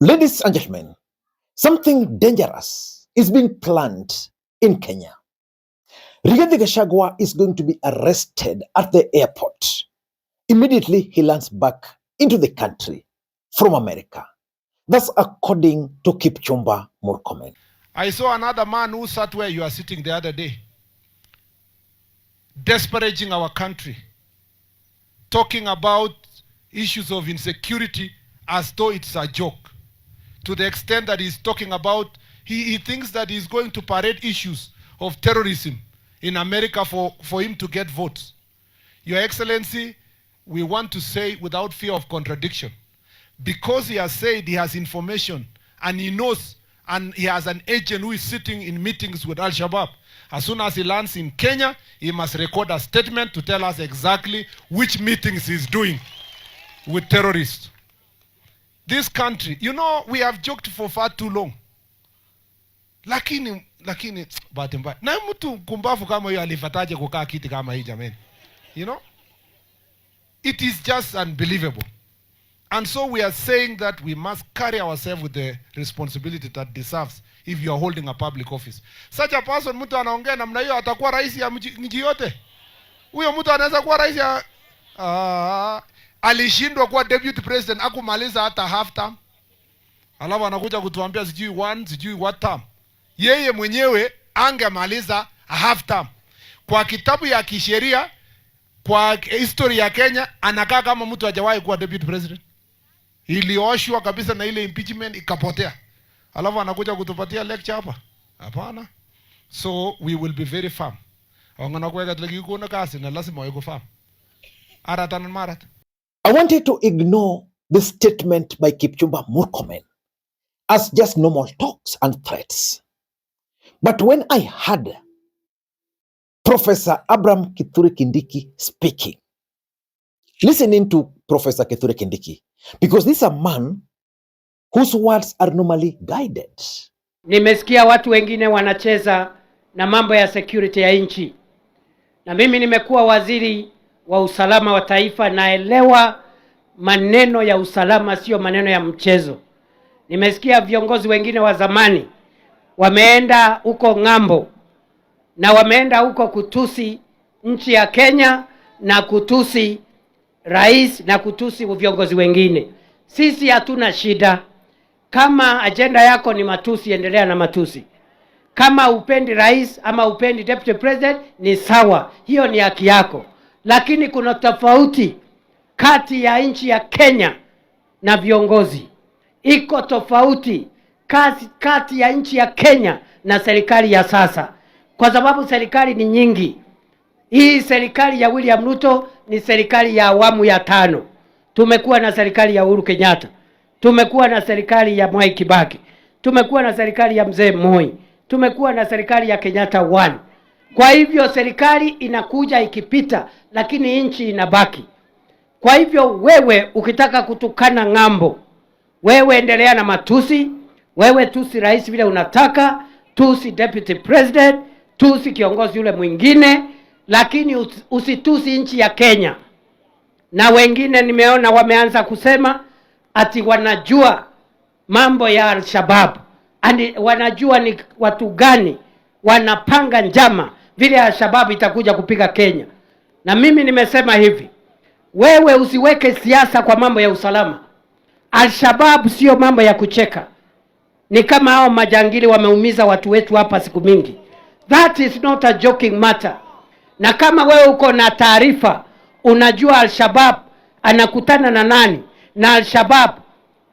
Ladies and gentlemen, something dangerous is being planned in Kenya. Rigathi Gachagua is going to be arrested at the airport. Immediately, he lands back into the country from America. That's according to Kipchumba Murkomen. I saw another man who sat where you are sitting the other day, disparaging our country, talking about issues of insecurity as though it's a joke, to the extent that he's talking about, he thinks that he's going to parade issues of terrorism in America for him to get votes. Your Excellency, we want to say without fear of contradiction, because he has said he has information and he knows and he has an agent who is sitting in meetings with Al-Shabaab. As soon as he lands in Kenya, he must record a statement to tell us exactly which meetings he's doing with terrorists. This country, you know, we have joked for far too long. Lakini bahati mbaya. Na mtu kumbavu kama huyo alifataje kukaa kiti kama hii jameni? You know? It is just unbelievable. And so we are saying that we must carry ourselves with the responsibility that deserves if you are holding a public office. Such a person, mtu anaongea namna hiyo atakuwa rais ya mji yote. Huyo mtu anaweza kuwa rais ya alishindwa kuwa deputy president akumaliza hata half term. Alafu anakuja kutuambia sijui what term. Yeye mwenyewe angemaliza half term. Kwa kitabu ya kisheria, kwa history ya Kenya, anakaa kama mtu hajawahi kuwa deputy president. Ilioshwa kabisa na ile impeachment ikapotea. Alafu anakuja kutupatia lecture hapa. Hapana. So we will be very firm. Wangana kuweka tuliki kuona kasi na lazima weko firm. Aratan marat. I wanted to ignore the statement by Kipchumba Murkomen as just normal talks and threats. But when I heard Professor Abraham Kithure Kindiki speaking, listening to Professor Kithure Kindiki, because this is a man whose words are normally guided. Nimesikia watu wengine wanacheza na mambo ya security ya nchi. Na mimi nimekuwa waziri wa usalama wa taifa, naelewa maneno ya usalama sio maneno ya mchezo. Nimesikia viongozi wengine wa zamani wameenda huko ng'ambo na wameenda huko kutusi nchi ya Kenya na kutusi rais na kutusi viongozi wengine. Sisi hatuna shida. Kama agenda yako ni matusi, endelea na matusi. Kama upendi rais ama upendi deputy president, ni sawa, hiyo ni haki yako. Lakini kuna tofauti kati ya nchi ya Kenya na viongozi. Iko tofauti kati ya nchi ya Kenya na serikali ya sasa, kwa sababu serikali ni nyingi. Hii serikali ya William Ruto ni serikali ya awamu ya 5. Tumekuwa na serikali ya Uhuru Kenyatta, tumekuwa na serikali ya Mwai Kibaki, tumekuwa na serikali ya Mzee Moi, tumekuwa na serikali ya Kenyatta 1. Kwa hivyo serikali inakuja ikipita, lakini nchi inabaki. Kwa hivyo wewe ukitaka kutukana ng'ambo, wewe endelea na matusi, wewe tusi rais vile unataka, tusi deputy president, tusi kiongozi yule mwingine, lakini usitusi nchi ya Kenya. Na wengine nimeona wameanza kusema ati wanajua mambo ya Al-Shabaab, wanajua ni watu gani wanapanga njama vile Al-Shabaab itakuja kupiga Kenya. Na mimi nimesema hivi, wewe usiweke siasa kwa mambo ya usalama. Al-Shabaab sio mambo ya kucheka. Ni kama hao majangili wameumiza watu wetu hapa siku mingi. That is not a joking matter. Na kama wewe uko na taarifa, unajua Al-Shabaab anakutana na nani na Al-Shabaab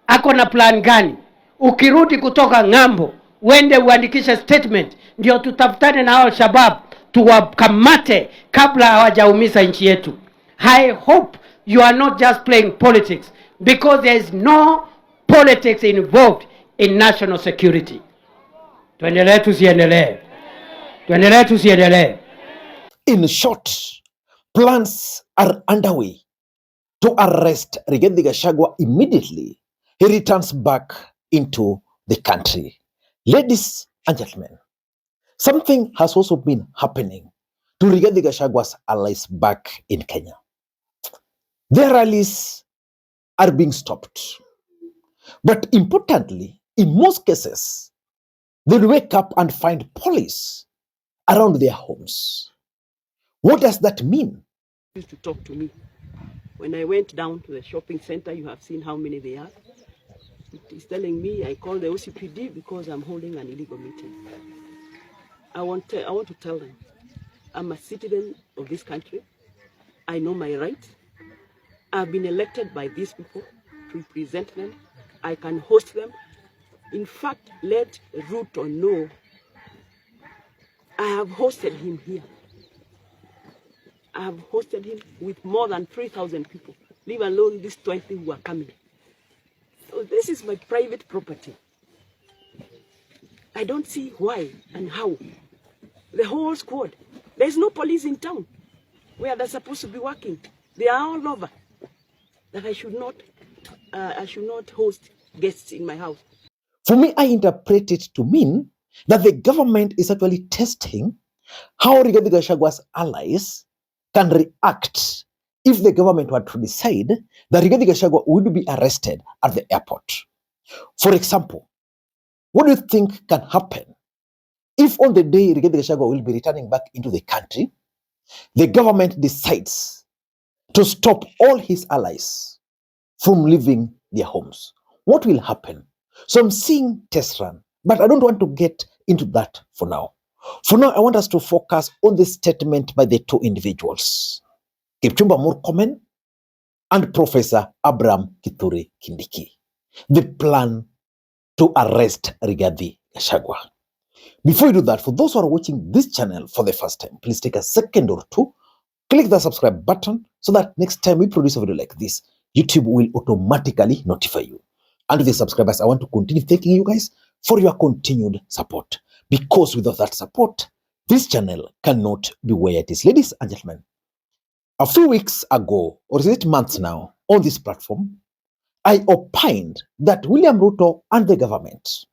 ako na plan gani, ukirudi kutoka ng'ambo uende uandikishe statement, ndio tutafutane na Al-Shabaab tuwakamate kabla hawajaumiza nchi yetu. I hope you are not just playing politics, because there is no politics involved in national security. Tuendelee tusiendelee? Tuendelee tusiendelee? In short, plans are underway to arrest Rigathi Gachagua immediately he returns back into the country. Ladies and gentlemen, something has also been happening to Rigathi Gachagua's allies back in Kenya. Their rallies are being stopped. But importantly, in most cases, they'll wake up and find police around their homes. What does that mean? Used to talk to me. When I went down to the shopping center, you have seen how many they are. He's telling me I call the OCPD because I'm holding an illegal meeting. I want to tell them I'm a citizen of this country. I know my rights. I've been elected by these people to represent them. I can host them. In fact, let Ruto know I have hosted him here. I have hosted him with more than 3,000 people, leave alone these 20 who are coming. So this is my private property. I don't see why and how. The whole squad. There's no police in town where they're supposed to be working. They are all over. That I should not host guests in my house. For me, I interpret it to mean that the government is actually testing how Rigathi Gachagua's allies can react if the government were to decide that Rigathi Gachagua would be arrested at the airport. For example, what do you think can happen if on the day Rigathi Gachagua will be returning back into the country, the government decides to stop all his allies from leaving their homes? What will happen? So I'm seeing test run, but I don't want to get into that for now. For now, I want us to focus on the statement by the two individuals, Kipchumba Murkomen and Professor Abraham Kithure Kindiki. The plan to arrest Rigathi Gachagua. Before you do that, for those who are watching this channel for the first time, please take a second or two, click the subscribe button so that next time we produce a video like this, YouTube will automatically notify you. And to the subscribers, I want to continue thanking you guys for your continued support. Because without that support, this channel cannot be where it is. Ladies and gentlemen, a few weeks ago, or is it months now, on this platform, I opined that William Ruto and the government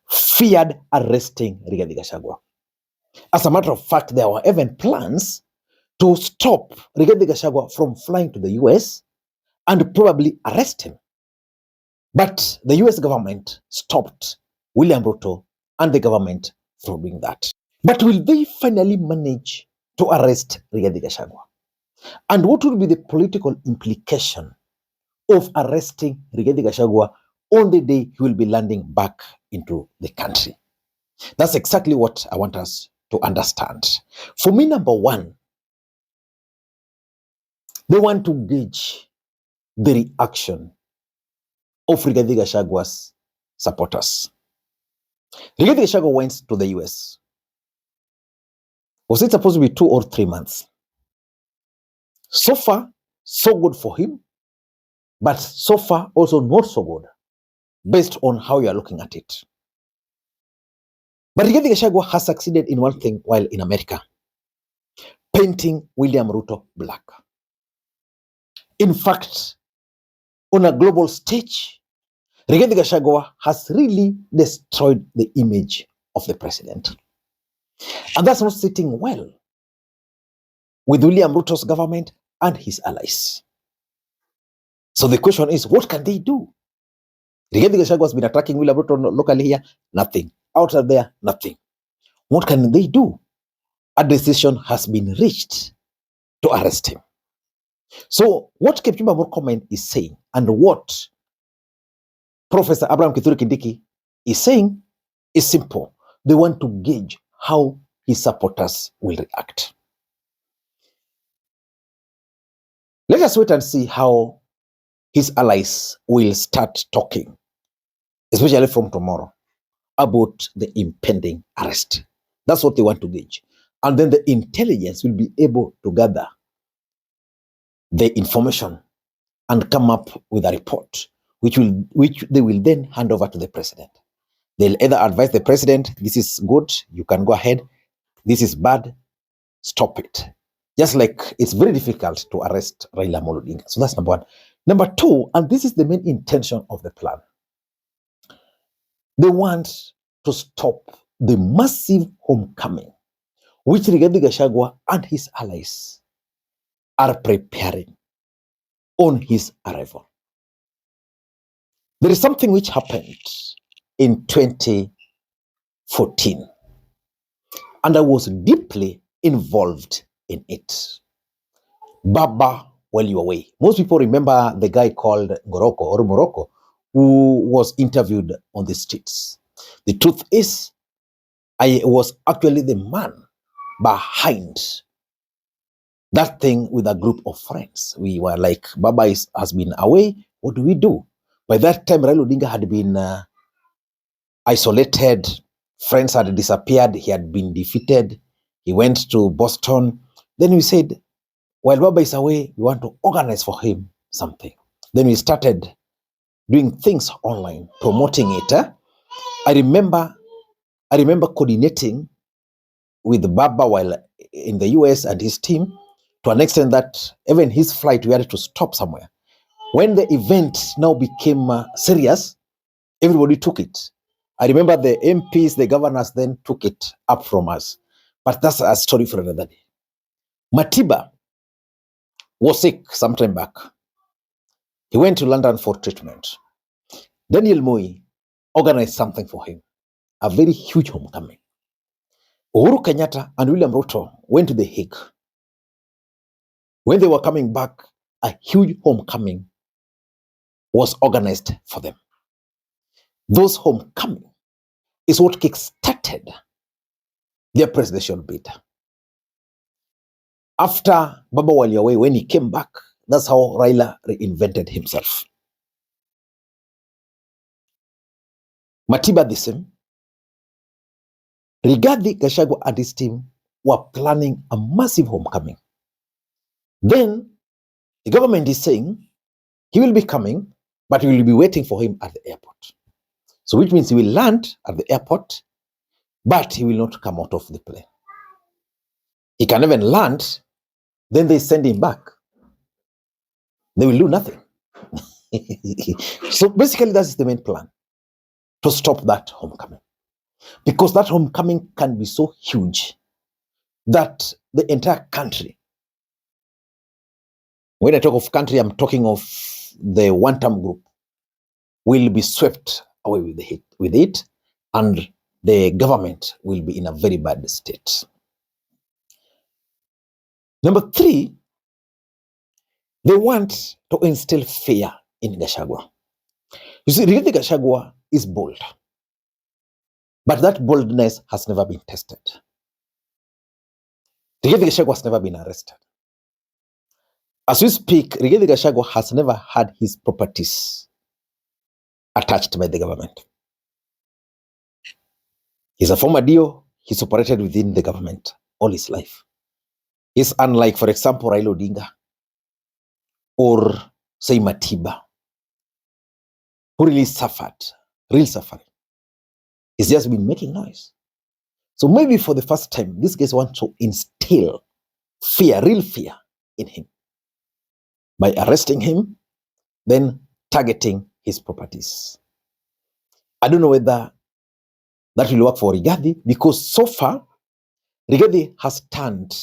feared arresting Rigathi Gachagua. As a matter of fact, there were even plans to stop Rigathi Gachagua from flying to the US and probably arrest him. But the US government stopped William Ruto and the government from doing that. But will they finally manage to arrest Rigathi Gachagua? And what will be the political implication of arresting Rigathi Gachagua on the day he will be landing back into the country? That's exactly what I want us to understand. For me, number one, they want to gauge the reaction of Rigathi Gachagua's supporters. Rigathi Gachagua went to the US. Was it supposed to be 2 or 3 months? So far, so good for him, but so far also not so good, based on how you are looking at it. But Rigathi Gachagua has succeeded in one thing while in America, painting William Ruto black. In fact, on a global stage, Rigathi Gachagua has really destroyed the image of the president. And that's not sitting well with William Ruto's government and his allies. So the question is, what can they do? Rigathi Gachagua has been attacking William Ruto locally here, nothing. Outside there, nothing. What can they do? A decision has been reached to arrest him. So what Kipchumba Murkomen is saying and what Professor Abraham Kithure Kindiki is saying is simple. They want to gauge how his supporters will react. Let us wait and see how his allies will start talking, especially from tomorrow, about the impending arrest. That's what they want to gauge. And then the intelligence will be able to gather the information and come up with a report, which they will then hand over to the president. They'll either advise the president, this is good, you can go ahead. This is bad, stop it. Just like it's very difficult to arrest Raila Odinga. So that's number one. Number two, and this is the main intention of the plan, they want to stop the massive homecoming which Rigathi Gachagua and his allies are preparing on his arrival. There is something which happened in 2014, and I was deeply involved in it. Baba while you were away. Most people remember the guy called Morocco, who was interviewed on the streets. The truth is, I was actually the man behind that thing with a group of friends. We were like, Baba has been away. What do we do? By that time, Raila Odinga had been isolated. Friends had disappeared. He had been defeated. He went to Boston. Then we said, while Baba is away, we want to organize for him something. Then we started doing things online, promoting it. I remember coordinating with Baba while in the US and his team, to an extent that even his flight, we had to stop somewhere. When the event now became serious, everybody took it. I remember the MPs, the governors then took it up from us. But that's a story for another day. Matiba was sick some time back. He went to London for treatment. Daniel Moi organized something for him, a very huge homecoming. Uhuru Kenyatta and William Ruto went to The Hague. When they were coming back, a huge homecoming was organized for them. Those homecoming is what kick-started their presidential bid. After Baba while away, when he came back, that's how Raila reinvented himself. Matiba the same. Rigathi Gachagua and his team were planning a massive homecoming. Then the government is saying he will be coming, but we will be waiting for him at the airport. So which means he will land at the airport, but he will not come out of the plane. He can even land, then they send him back. They will do nothing. So basically that's the main plan, to stop that homecoming. Because that homecoming can be so huge that the entire country, when I talk of country, I'm talking of the one-term group, will be swept away with it, and the government will be in a very bad state. Number 3, they want to instill fear in Gachagua. You see, Rigathi Gachagua is bold, but that boldness has never been tested. Rigathi Gachagua has never been arrested. As we speak, Rigathi Gachagua has never had his properties attached by the government. He's a former DO. He's operated within the government all his life. He's unlike, for example, Raila Odinga or, say, Matiba, who really suffered, real suffering. He's just been making noise. So maybe for the first time, these guys want to instill fear, real fear in him by arresting him, then targeting his properties. I don't know whether that will work for Rigathi, because so far, Rigathi has turned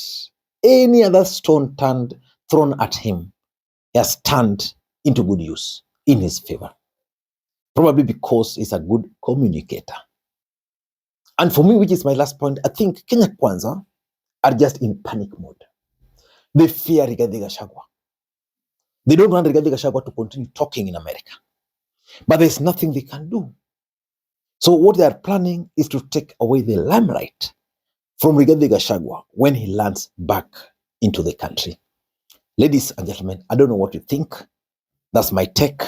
any other stone thrown at him, he has turned into good use in his favor. Probably because he's a good communicator. And for me, which is my last point, I think Kenya Kwanza are just in panic mode. They fear Rigathi Gachagua. They don't want Rigathi Gachagua to continue talking in America. But there's nothing they can do. So what they are planning is to take away the limelight from Rigathi Gachagua when he lands back into the country. Ladies and gentlemen, I don't know what you think. That's my take.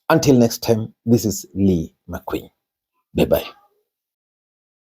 Until next time, this is Lee Makwiny. Bye-bye.